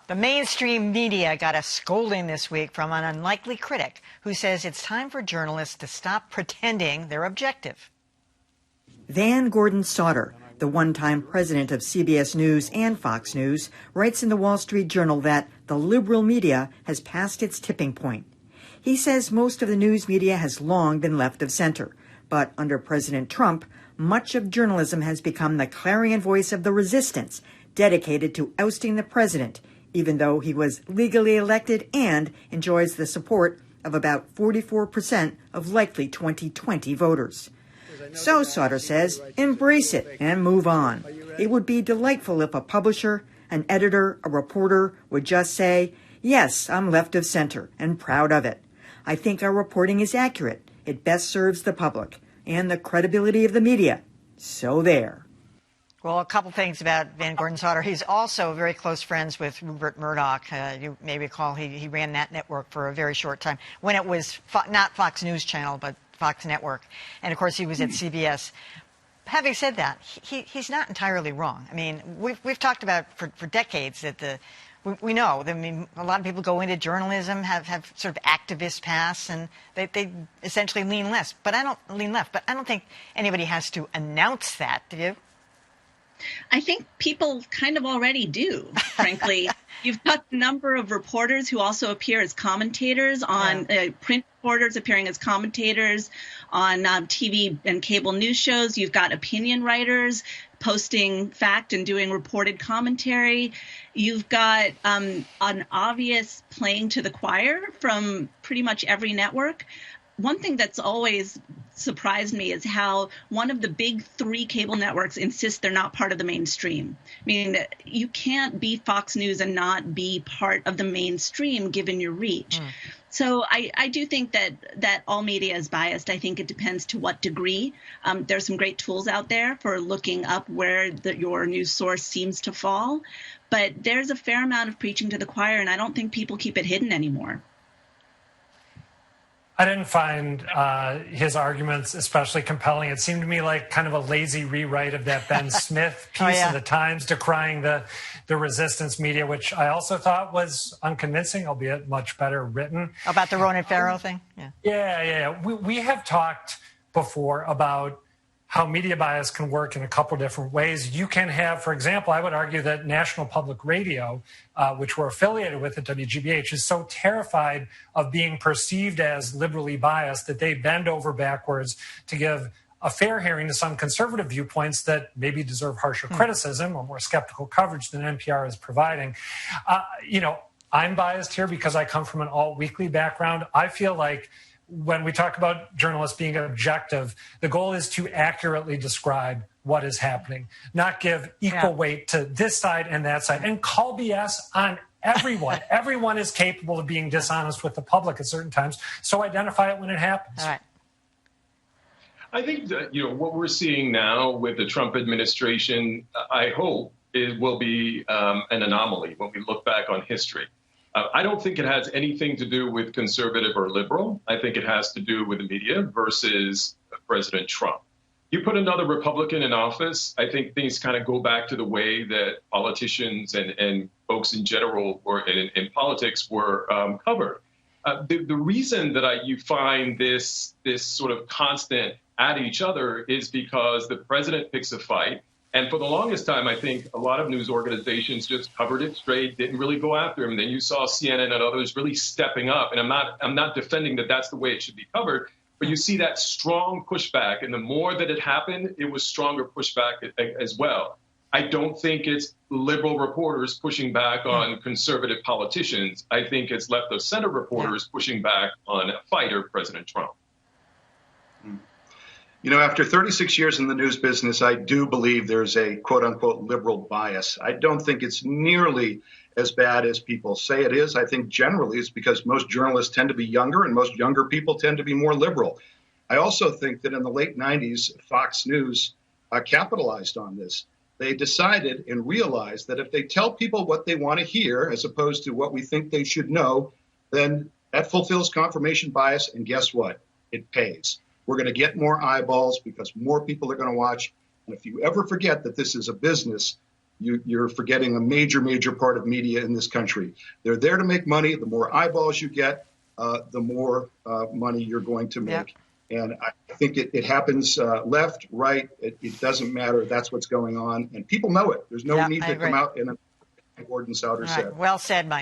The mainstream media got a scolding this week from an unlikely critic who says it's time for journalists to stop pretending they're objective. Van Gordon Sauter, the one-time president of CBS News and Fox News, writes in the Wall Street Journal that the liberal media has passed its tipping point. He says most of the news media has long been left of center, but under President Trump, much of journalism has become the clarion voice of the resistance, dedicated to ousting the president, even though he was legally elected and enjoys the support of about 44% of likely 2020 voters. So, Sauter says, embrace it and move on. It would be delightful if a publisher, an editor, a reporter would just say, yes, I'm left of center and proud of it. I think our reporting is accurate. It best serves the public and the credibility of the media. So there. Well, a couple things about Van Gordon Sauter. He's also very close friends with Bert Murdock. You may recall he ran that network for a very short time when it was not Fox News Channel, but Fox Network. And, of course, he was at CBS. Having said that, he's not entirely wrong. I mean, we've talked about for decades that we know. I mean, a lot of people go into journalism, have sort of activist paths, and they essentially lean left. But I don't think anybody has to announce that, do you? I think people kind of already do, frankly. You've got a number of reporters who also appear as commentators on print reporters appearing as commentators on TV and cable news shows. You've got opinion writers posting fact and doing reported commentary. You've got an obvious playing to the choir from pretty much every network. One thing that's always surprised me is how one of the big three cable networks insists they're not part of the mainstream. I mean, you can't be Fox News and not be part of the mainstream given your reach. So I do think that all media is biased. I think it depends to what degree. There's some great tools out there for looking up where your news source seems to fall. But there's a fair amount of preaching to the choir, and I don't think people keep it hidden anymore. I didn't find his arguments especially compelling. It seemed to me like kind of a lazy rewrite of that Ben Smith piece in the Times decrying the resistance media, which I also thought was unconvincing, albeit much better written. About the Ronan Farrow thing? Yeah. We have talked before about how media bias can work in a couple different ways. You can have, for example, I would argue that National Public Radio, which we're affiliated with at WGBH, is so terrified of being perceived as liberally biased that they bend over backwards to give a fair hearing to some conservative viewpoints that maybe deserve harsher criticism or more skeptical coverage than NPR is providing. I'm biased here because I come from an alt-weekly background. I feel like when we talk about journalists being objective, the goal is to accurately describe what is happening, not give equal weight to this side and that side, and call BS on everyone. Everyone is capable of being dishonest with the public at certain times, so identify it when it happens. All right. I think that, what we're seeing now with the Trump administration, I hope it will be an anomaly when we look back on history. I don't think it has anything to do with conservative or liberal. I think it has to do with the media versus President Trump. You put another Republican in office, I think things kind of go back to the way that politicians and folks in general were in politics were covered. The reason that you find this sort of constant at each other is because the president picks a fight. And for the longest time, I think a lot of news organizations just covered it straight, didn't really go after him. And then you saw CNN and others really stepping up. And I'm not defending that that's the way it should be covered, but you see that strong pushback. And the more that it happened, it was stronger pushback as well. I don't think it's liberal reporters pushing back on conservative politicians. I think it's left of center reporters pushing back on a fighter, President Trump. After 36 years in the news business, I do believe there's a quote-unquote liberal bias. I don't think it's nearly as bad as people say it is. I think generally it's because most journalists tend to be younger and most younger people tend to be more liberal. I also think that in the late 90s, Fox News capitalized on this. They decided and realized that if they tell people what they want to hear as opposed to what we think they should know, then that fulfills confirmation bias. And guess what? It pays. We're going to get more eyeballs because more people are going to watch. And if you ever forget that this is a business, you're forgetting a major part of media in this country. They're there to make money. The more eyeballs you get, the more money you're going to make. Yep. And I think it happens left, right. It doesn't matter. That's what's going on. And people know it. There's no need to come out and Gordon Sauter said. Well said, Mike.